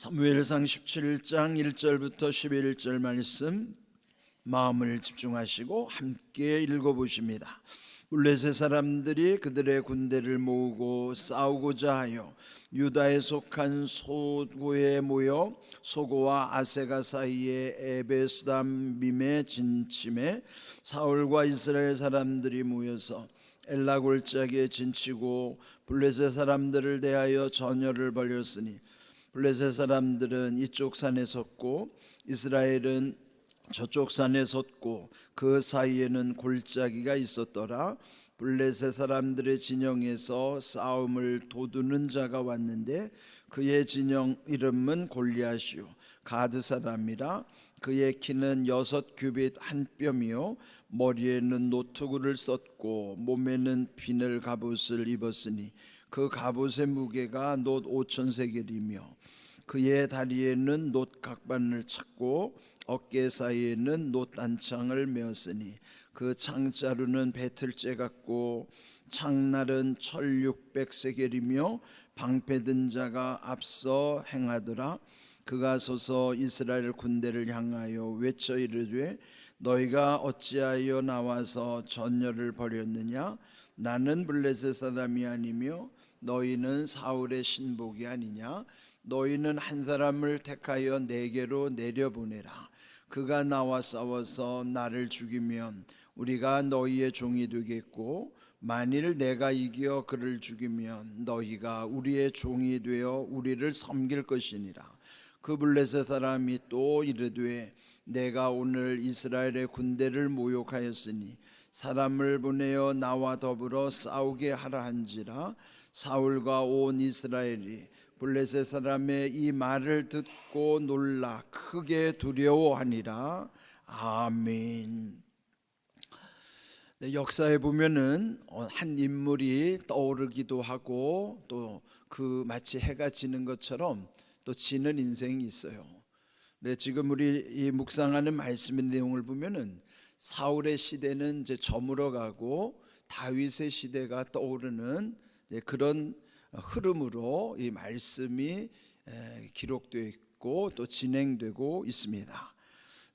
사무엘상 17장 1절부터 11절 말씀 마음을 집중하시고 함께 읽어보십니다. 블레셋 사람들이 그들의 군대를 모으고 싸우고자 하여 유다에 속한 소고에 모여 소고와 아세가 사이에 에베스담빔에 진침해 사울과 이스라엘 사람들이 모여서 엘라 골짜기에 진치고 블레셋 사람들을 대하여 전열을 벌였으니 블레셋 사람들은 이쪽 산에 섰고 이스라엘은 저쪽 산에 섰고 그 사이에는 골짜기가 있었더라. 블레셋 사람들의 진영에서 싸움을 도두는 자가 왔는데 그의 진영 이름은 골리앗이요 가드 사람이라. 그의 키는 6규빗 한 뼘이요 머리에는 노투구를 썼고 몸에는 비늘 갑옷을 입었으니 그 갑옷의 무게가 놋 5,000세겔이며 그의 다리에는 놋 각반을 찼고 어깨 사이에는 놋 단창을 메었으니 그 창자루는 배틀째 같고 창날은 철 600세겔이며 방패든 자가 앞서 행하더라. 그가 서서 이스라엘 군대를 향하여 외쳐 이르되 너희가 어찌하여 나와서 전열을 벌였느냐? 나는 블레셋 사람이 아니며 너희는 사울의 신복이 아니냐? 너희는 한 사람을 택하여 내게로 내려보내라. 그가 나와 싸워서 나를 죽이면 우리가 너희의 종이 되겠고 만일 내가 이겨 그를 죽이면 너희가 우리의 종이 되어 우리를 섬길 것이니라. 그 블레셋 사람이 또 이르되 내가 오늘 이스라엘의 군대를 모욕하였으니 사람을 보내어 나와 더불어 싸우게 하라 한지라. 사울과 온 이스라엘이 블레셋 사람의 이 말을 듣고 놀라 크게 두려워하니라. 아멘. 네, 역사에 보면은 한 인물이 떠오르기도 하고 또 그 마치 해가 지는 것처럼 또 지는 인생이 있어요. 네, 지금 우리 이 묵상하는 말씀의 내용을 보면은 사울의 시대는 이제 저물어가고 다윗의 시대가 떠오르는 그런 흐름으로 이 말씀이 기록되어 있고 또 진행되고 있습니다.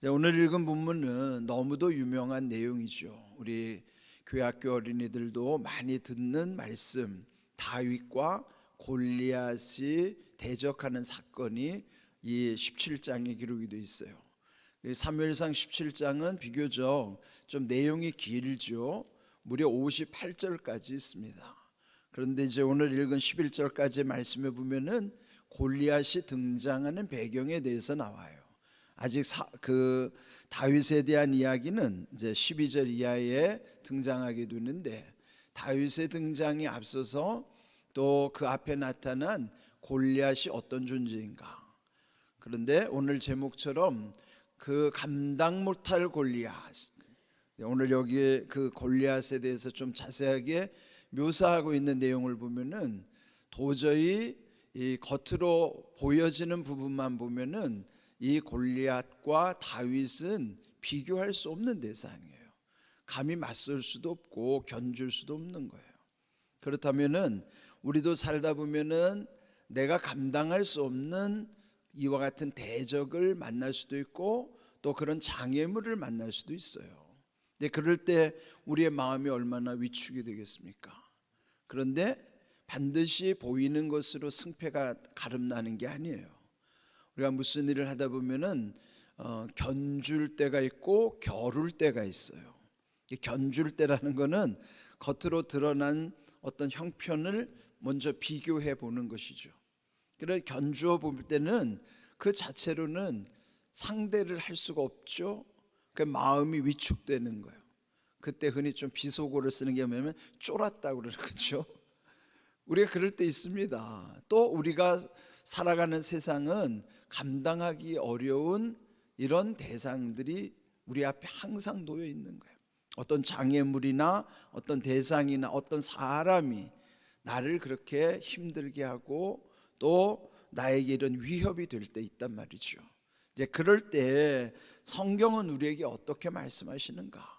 오늘 읽은 본문은 너무도 유명한 내용이죠. 우리 교회학교 어린이들도 많이 듣는 말씀, 다윗과 골리앗이 대적하는 사건이 이 17장에 기록이 되어 있어요. 사무엘상 17장은 비교적 좀 내용이 길죠. 무려 58절까지 있습니다. 그런데 이제 오늘 읽은 11절까지의 말씀에 보면은 골리앗이 등장하는 배경에 대해서 나와요. 아직 그 다윗에 대한 이야기는 이제 12절 이하에 등장하게 되는데 다윗의 등장이 앞서서 또 그 앞에 나타난 골리앗이 어떤 존재인가. 그런데 오늘 제목처럼 그 감당 못할 골리앗, 오늘 여기에 그 골리앗에 대해서 좀 자세하게 묘사하고 있는 내용을 보면은 도저히 이 겉으로 보여지는 부분만 보면은 이 골리앗과 다윗은 비교할 수 없는 대상이에요. 감히 맞설 수도 없고 견줄 수도 없는 거예요. 그렇다면은 우리도 살다 보면은 내가 감당할 수 없는 이와 같은 대적을 만날 수도 있고 또 그런 장애물을 만날 수도 있어요. 근데 그럴 때 우리의 마음이 얼마나 위축이 되겠습니까? 그런데 반드시 보이는 것으로 승패가 가름나는 게 아니에요. 우리가 무슨 일을 하다 보면은 견줄 때가 있고 겨룰 때가 있어요. 견줄 때라는 거는 겉으로 드러난 어떤 형편을 먼저 비교해 보는 것이죠. 그래 견주어 볼 때는 그 자체로는 상대를 할 수가 없죠. 그 마음이 위축되는 거예요. 그때 흔히 좀 비속어를 쓰는 게 뭐냐면 쫄았다고 그러죠. 우리가 그럴 때 있습니다. 또 우리가 살아가는 세상은 감당하기 어려운 이런 대상들이 우리 앞에 항상 놓여 있는 거예요. 어떤 장애물이나 어떤 대상이나 어떤 사람이 나를 그렇게 힘들게 하고 또 나에게 이런 위협이 될 때 있단 말이죠. 이제 그럴 때 성경은 우리에게 어떻게 말씀하시는가?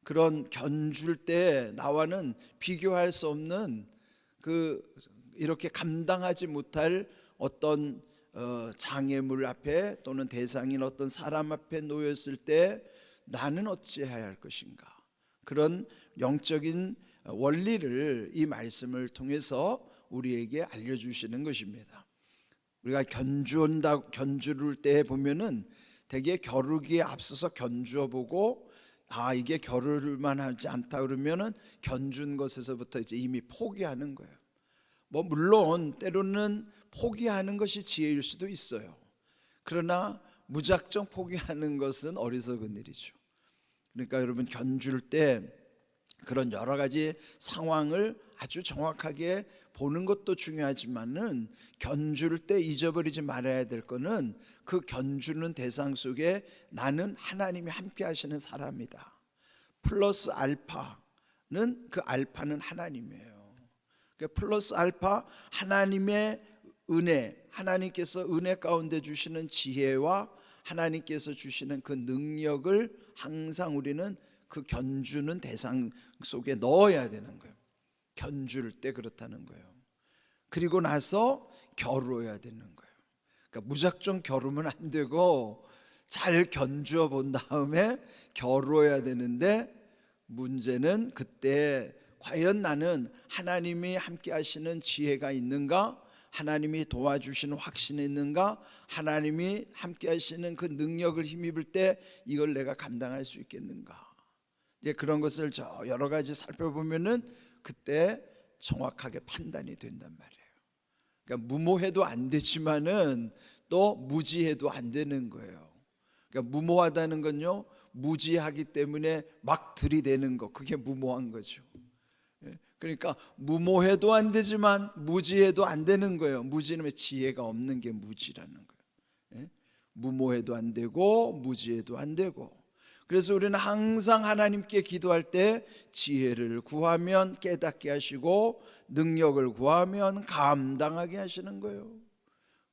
그런 견줄 때 나와는 비교할 수 없는 그 이렇게 감당하지 못할 어떤 장애물 앞에 또는 대상인 어떤 사람 앞에 놓였을 때 나는 어찌해야 할 것인가, 그런 영적인 원리를 이 말씀을 통해서 우리에게 알려주시는 것입니다. 우리가 견주를 때 보면은 되게 겨루기에 앞서서 견주어 보고 이게 겨룰 만하지 않다 그러면은 견준 것에서부터 이제 이미 포기하는 거예요. 뭐 물론 때로는 포기하는 것이 지혜일 수도 있어요. 그러나 무작정 포기하는 것은 어리석은 일이죠. 그러니까 여러분, 견줄 때 그런 여러 가지 상황을 아주 정확하게 보는 것도 중요하지만은 견줄 때 잊어버리지 말아야 될 거는 그 견주는 대상 속에 나는 하나님이 함께 하시는 사람이다. 플러스 알파는, 그 알파는 하나님이에요. 그러니까 플러스 알파, 하나님의 은혜, 하나님께서 은혜 가운데 주시는 지혜와 하나님께서 주시는 그 능력을 항상 우리는 그 견주는 대상 속에 넣어야 되는 거예요. 견줄 때 그렇다는 거예요. 그리고 나서 겨루어야 되는 거예요. 그러니까 무작정 겨루면 안 되고 잘 견주어 본 다음에 겨루어야 되는데, 문제는 그때 과연 나는 하나님이 함께 하시는 지혜가 있는가, 하나님이 도와주시는 확신이 있는가, 하나님이 함께 하시는 그 능력을 힘입을 때 이걸 내가 감당할 수 있겠는가. 이제 그런 것을 여러 가지 살펴보면은 그때 정확하게 판단이 된단 말이에요. 그러니까 무모해도 안 되지만은 또 무지해도 안 되는 거예요. 그러니까 무모하다는 건요, 무지하기 때문에 막 들이대는 거, 그게 무모한 거죠. 그러니까 무모해도 안 되지만 무지해도 안 되는 거예요. 무지는 지혜가 없는 게 무지라는 거예요. 무모해도 안 되고 무지해도 안 되고. 그래서 우리는 항상 하나님께 기도할 때 지혜를 구하면 깨닫게 하시고 능력을 구하면 감당하게 하시는 거예요.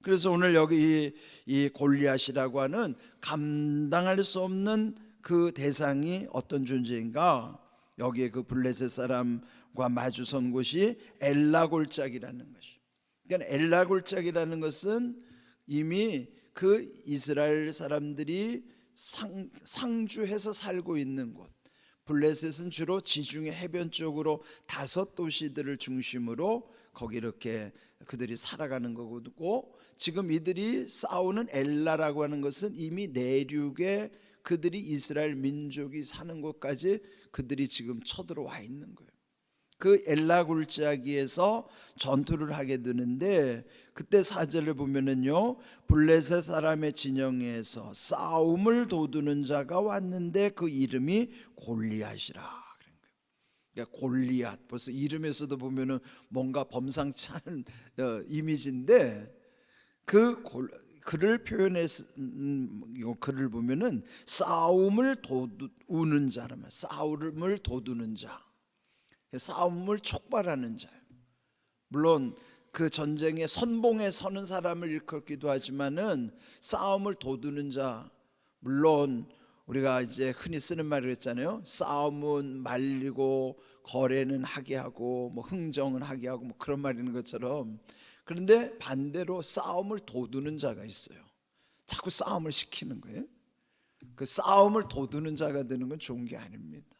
그래서 오늘 여기 이 골리앗이라고 하는 감당할 수 없는 그 대상이 어떤 존재인가, 여기에 그 블레셋 사람과 마주선 곳이 엘라 골짜기라는 것이. 그러니까 엘라 골짜기라는 것은 이미 그 이스라엘 사람들이 상주해서 살고 있는 곳. 블레셋은 주로 지중해 해변 쪽으로 5도시들을 중심으로 거기 이렇게 그들이 살아가는 거고, 지금 이들이 싸우는 엘라라고 하는 것은 이미 내륙에 그들이 이스라엘 민족이 사는 곳까지 그들이 지금 쳐들어와 있는 거예요. 그 엘라 골짜기에서 전투를 하게 되는데, 그때 4절을 보면은요, 블레셋 사람의 진영에서 싸움을 도두는 자가 왔는데 그 이름이 골리앗이라. 그러니까 골리앗, 벌써 이름에서도 보면은 뭔가 범상치 않은 이미지인데, 그를 표현해서 글을 보면은 싸움을 도우는 자라면, 싸움을 도두는 자, 싸움을 촉발하는 자예요. 물론 그 전쟁에 선봉에 서는 사람을 일컫기도 하지만은 싸움을 도두는 자, 물론 우리가 이제 흔히 쓰는 말을 했잖아요. 싸움은 말리고 거래는 하게 하고 뭐 흥정은 하게 하고 뭐 그런 말 있는 것처럼, 그런데 반대로 싸움을 도두는 자가 있어요. 자꾸 싸움을 시키는 거예요. 그 싸움을 도두는 자가 되는 건 좋은 게 아닙니다.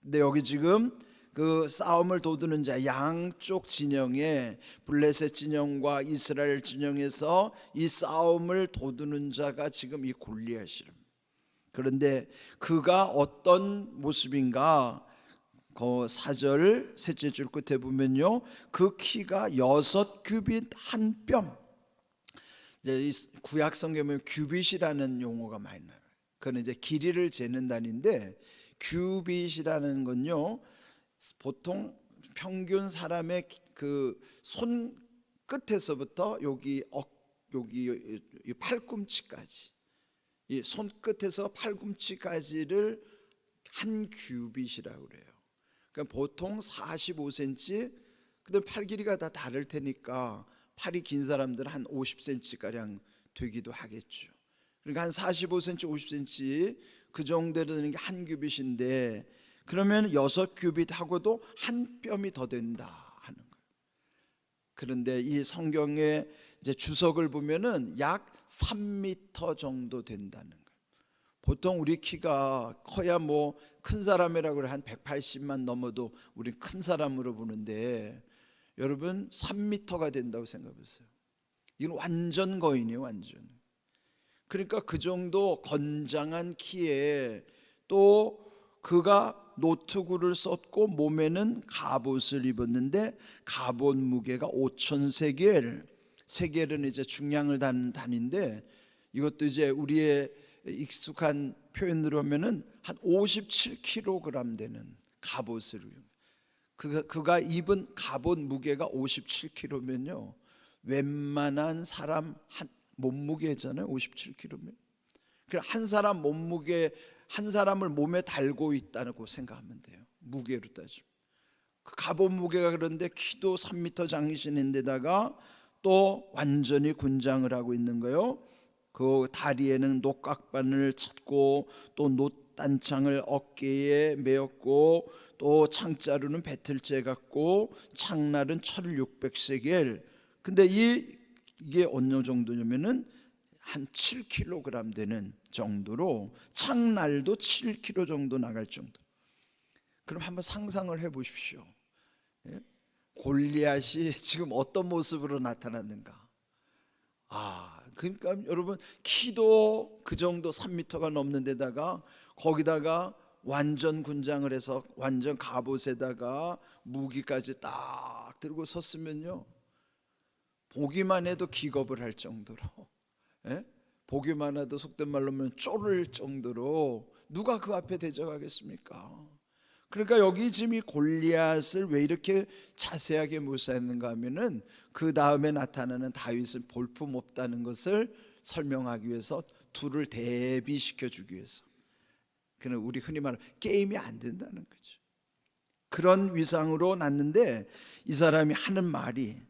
근데 여기 지금 그 싸움을 도두는 자, 양쪽 진영에 블레셋 진영과 이스라엘 진영에서 이 싸움을 도두는 자가 지금 이 골리앗이랍니다. 그런데 그가 어떤 모습인가, 그 4절 셋째 줄 끝에 보면요, 그 키가 6규빗 한 뼘. 이제 이 구약 성경에 규빗이라는 용어가 많이 나와요. 그건 이제 길이를 재는 단위인데, 규빗이라는 건요, 보통 평균 사람의 그 손 끝에서부터 여기 팔꿈치까지, 이 손끝에서 팔꿈치까지를 한 규빗이라고 그래요. 그러니까 보통 45cm, 근데 팔 길이가 다 다를 테니까 팔이 긴 사람들은 한 50cm 가량 되기도 하겠죠. 그러니까 한 45cm, 50cm 그 정도 되는 게 한 규빗인데, 그러면 6규빗하고도 한 뼘이 더 된다 하는 거예요. 그런데 이 성경에 이제 주석을 보면은 약 3m 정도 된다는 거예요. 보통 우리 키가 커야 뭐 큰 사람이라고 그래 한 180만 넘어도 우리 큰 사람으로 보는데 여러분 3m가 된다고 생각해 보세요. 이건 완전 거인이에요, 완전. 그러니까 그 정도 건장한 키에 또 그가 노트구를 썼고 몸에는 갑옷을 입었는데 갑옷 무게가 5,000세겔. 세겔은 이제 중량을 다는 단위인데 이것도 이제 우리의 익숙한 표현으로 하면은 한 57kg 되는 갑옷을 그가 입은 갑옷 무게가 57kg면요 웬만한 사람 한 몸무게잖아요. 57kg면 한 사람 몸무게 한 사람을 몸에 달고 있다고 생각하면 돼요. 무게로 따지면 그 갑옷 무게가 그런데 키도 3m 장신인데다가 또 완전히 군장을 하고 있는 거예요. 그 다리에는 녹각반을 찼고 또 놋단창을 어깨에 메었고 또 창자루는 배틀째 같고 창날은 철 600세겔. 근데 이게 어느 정도냐면은 한 7kg 되는 정도로 창날도 7kg 정도 나갈 정도. 그럼 한번 상상을 해 보십시오. 골리앗이 지금 어떤 모습으로 나타났는가? 그러니까 여러분 키도 그 정도 3m가 넘는 데다가 거기다가 완전 군장을 해서 완전 갑옷에다가 무기까지 딱 들고 섰으면요 보기만 해도 기겁을 할 정도로 보기만 해도 속된 말로 하면 쫄을 정도로 누가 그 앞에 대적하겠습니까? 그러니까 여기 지금 이 골리앗을 왜 이렇게 자세하게 묘사했는가 하면은 그 다음에 나타나는 다윗은 볼품없다는 것을 설명하기 위해서 둘을 대비시켜 주기 위해서. 그는 우리 흔히 말하는 게임이 안 된다는 거죠. 그런 위상으로 났는데 이 사람이 하는 말이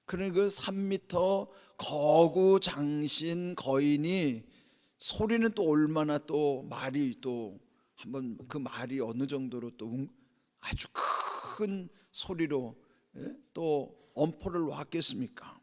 그러니 그 3m 거구장신 거인이 소리는 또 얼마나 또 말이 또 한번 그 말이 어느 정도로 또 아주 큰 소리로 또 엄포를 놓았겠습니까?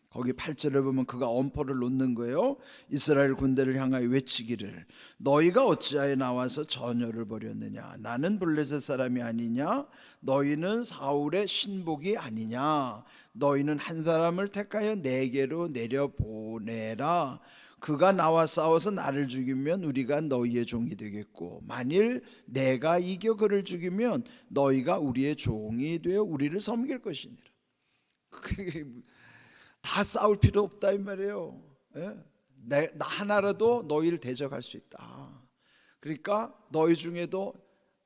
거기 8절에 보면 그가 엄포를 놓는 거예요. 이스라엘 군대를 향하여 외치기를 너희가 어찌하여 나와서 전열을 벌였느냐? 나는 블레셋 사람이 아니냐? 너희는 사울의 신복이 아니냐? 너희는 한 사람을 택하여 내게로 내려보내라. 그가 나와 싸워서 나를 죽이면 우리가 너희의 종이 되겠고 만일 내가 이겨 그를 죽이면 너희가 우리의 종이 되어 우리를 섬길 것이니라. 다 싸울 필요 없다 이 말이에요. 나 하나라도 너희를 대적할 수 있다. 그러니까 너희 중에도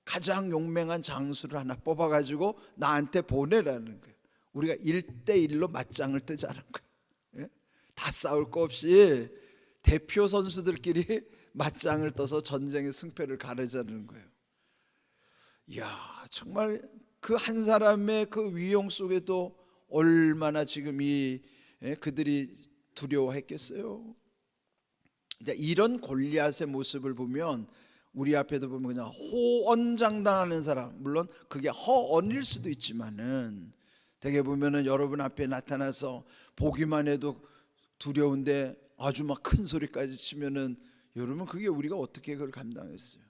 가장 용맹한 장수를 하나 뽑아가지고 나한테 보내라는 거예요. 우리가 1대1로 맞짱을 뜨자는 거예요. 다 싸울 거 없이 대표 선수들끼리 맞짱을 떠서 전쟁의 승패를 가르자는 거예요. 이야, 정말 그 한 사람의 그 위용 속에도 얼마나 지금 그들이 두려워했겠어요. 이제 이런 골리앗의 모습을 보면 우리 앞에도 보면 그냥 호언장담하는 사람, 물론 그게 허언일 수도 있지만은 되게 보면은 여러분 앞에 나타나서 보기만 해도 두려운데 아주 막 큰 소리까지 치면은 여러분 그게 우리가 어떻게 그걸 감당했어요?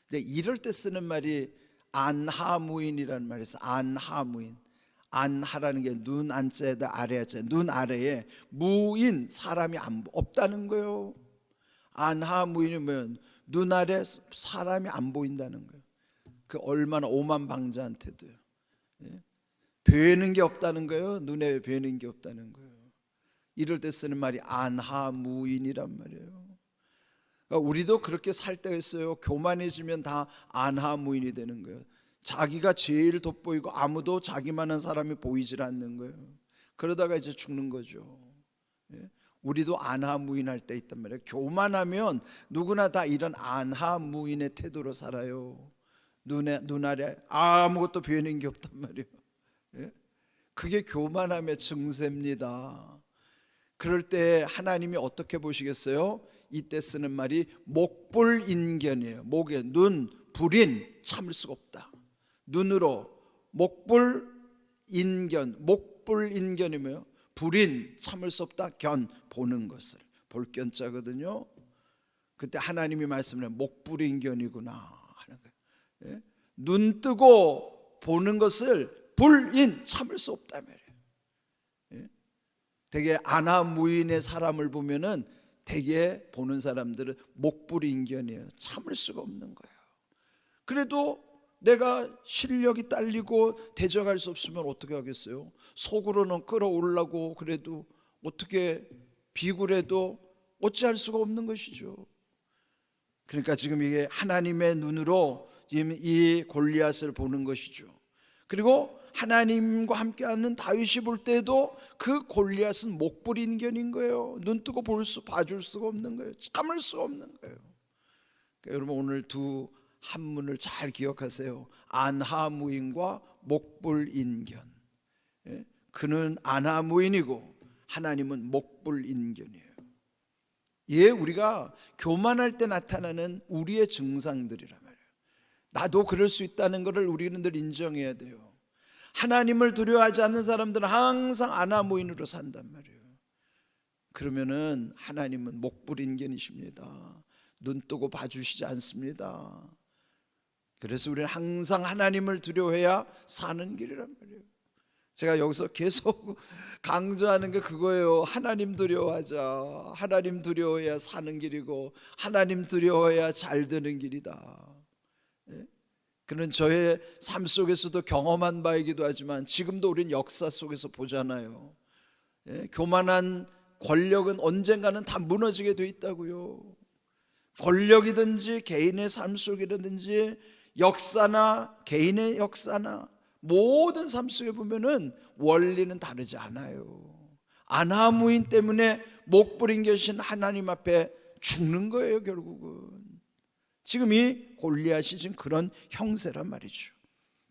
근데 이럴 때 쓰는 말이 안하무인이라는 말이 있어요. 안하무인. 안하라는 게 눈 안자에다 아래 안자, 눈 아래에 무인 사람이 없다는 거예요. 안하무인이면 눈 아래 사람이 안 보인다는 거예요. 그 얼마나 오만방자한테도요. 뵈는 게 없다는 거예요. 눈에 뵈는 게 없다는 거예요. 이럴 때 쓰는 말이 안하무인이란 말이에요. 그러니까 우리도 그렇게 살 때가 있어요. 교만해지면 다 안하무인이 되는 거예요. 자기가 제일 돋보이고 아무도 자기만한 사람이 보이질 않는 거예요. 그러다가 이제 죽는 거죠. 우리도 안하무인할 때 있단 말이에요. 교만하면 누구나 다 이런 안하무인의 태도로 살아요. 눈 아래 아무것도 보이는 게 없단 말이에요. 그게 교만함의 증세입니다. 그럴 때 하나님이 어떻게 보시겠어요? 이때 쓰는 말이 목불인견이에요. 목에 눈, 불인, 참을 수가 없다. 눈으로 목불인견, 목불인견이 뭐예요? 불인 참을 수 없다. 견 보는 것을 볼견자거든요. 그때 하나님이 말씀을 목불인 견이구나 하는 거예요. 예? 눈 뜨고 보는 것을 불인 참을 수 없다 말이에요. 예? 되게 아나무인의 사람을 보면은 되게 보는 사람들은 목불인 견이에요. 참을 수가 없는 거예요. 그래도 내가 실력이 딸리고 대적할 수 없으면 어떻게 하겠어요? 속으로는 끌어올라고 그래도 어떻게 비굴해도 어찌할 수가 없는 것이죠. 그러니까 지금 이게 하나님의 눈으로 지금 이 골리앗을 보는 것이죠. 그리고 하나님과 함께하는 다윗이 볼 때도 그 골리앗은 목불인견인 거예요. 눈 뜨고 봐줄 수가 없는 거예요. 참을 수가 없는 거예요. 그러니까 여러분 오늘 두 한문을 잘 기억하세요. 안하무인과 목불인견. 예? 그는 안하무인이고 하나님은 목불인견이에요. 예, 우리가 교만할 때 나타나는 우리의 증상들이란 말이에요. 나도 그럴 수 있다는 것을 우리는 늘 인정해야 돼요. 하나님을 두려워하지 않는 사람들은 항상 안하무인으로 산단 말이에요. 그러면은 하나님은 목불인견이십니다. 눈 뜨고 봐주시지 않습니다. 그래서 우리는 항상 하나님을 두려워해야 사는 길이란 말이에요. 제가 여기서 계속 강조하는 게 그거예요. 하나님 두려워하자. 하나님 두려워해야 사는 길이고 하나님 두려워해야 잘 되는 길이다. 예? 그는 저의 삶 속에서도 경험한 바이기도 하지만 지금도 우리는 역사 속에서 보잖아요. 예? 교만한 권력은 언젠가는 다 무너지게 돼 있다고요. 권력이든지 개인의 삶 속이라든지 역사나 개인의 역사나 모든 삶 속에 보면은 원리는 다르지 않아요. 안하무인 때문에 목부린 계신 하나님 앞에 죽는 거예요. 결국은 지금 이 골리앗이 지금 그런 형세란 말이죠.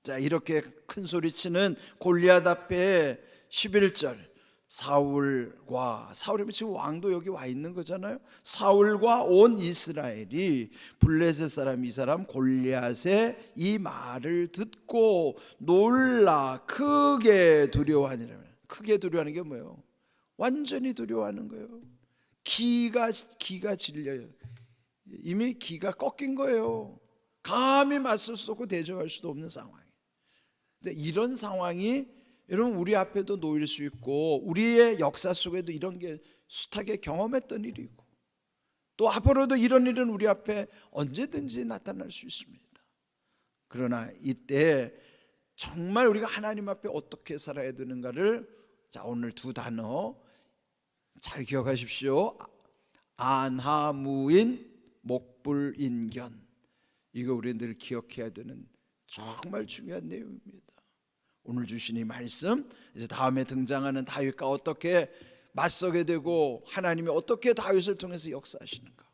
자, 이렇게 큰 소리치는 골리앗 앞에 11절 사울이 지금 왕도 여기 와 있는 거잖아요. 사울과 온 이스라엘이 블레셋 사람 이 사람 골리앗의 이 말을 듣고 놀라 크게 두려워하니라. 크게 두려워하는 게 뭐예요? 완전히 두려워하는 거예요. 기가 질려요. 이미 기가 꺾인 거예요. 감히 맞설 수 없고 대적할 수도 없는 상황. 근데 이런 상황이 여러분 우리 앞에도 놓일 수 있고 우리의 역사 속에도 이런 게 숱하게 경험했던 일이고 또 앞으로도 이런 일은 우리 앞에 언제든지 나타날 수 있습니다. 그러나 이때 정말 우리가 하나님 앞에 어떻게 살아야 되는가를 자 오늘 두 단어 잘 기억하십시오. 안하무인 목불인견. 이거 우리 늘 기억해야 되는 정말 중요한 내용입니다. 오늘 주신 이 말씀 이제 다음에 등장하는 다윗과 어떻게 맞서게 되고 하나님이 어떻게 다윗을 통해서 역사하시는가.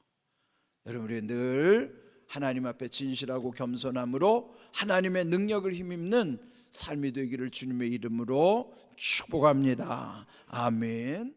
여러분 우리 늘 하나님 앞에 진실하고 겸손함으로 하나님의 능력을 힘입는 삶이 되기를 주님의 이름으로 축복합니다. 아멘.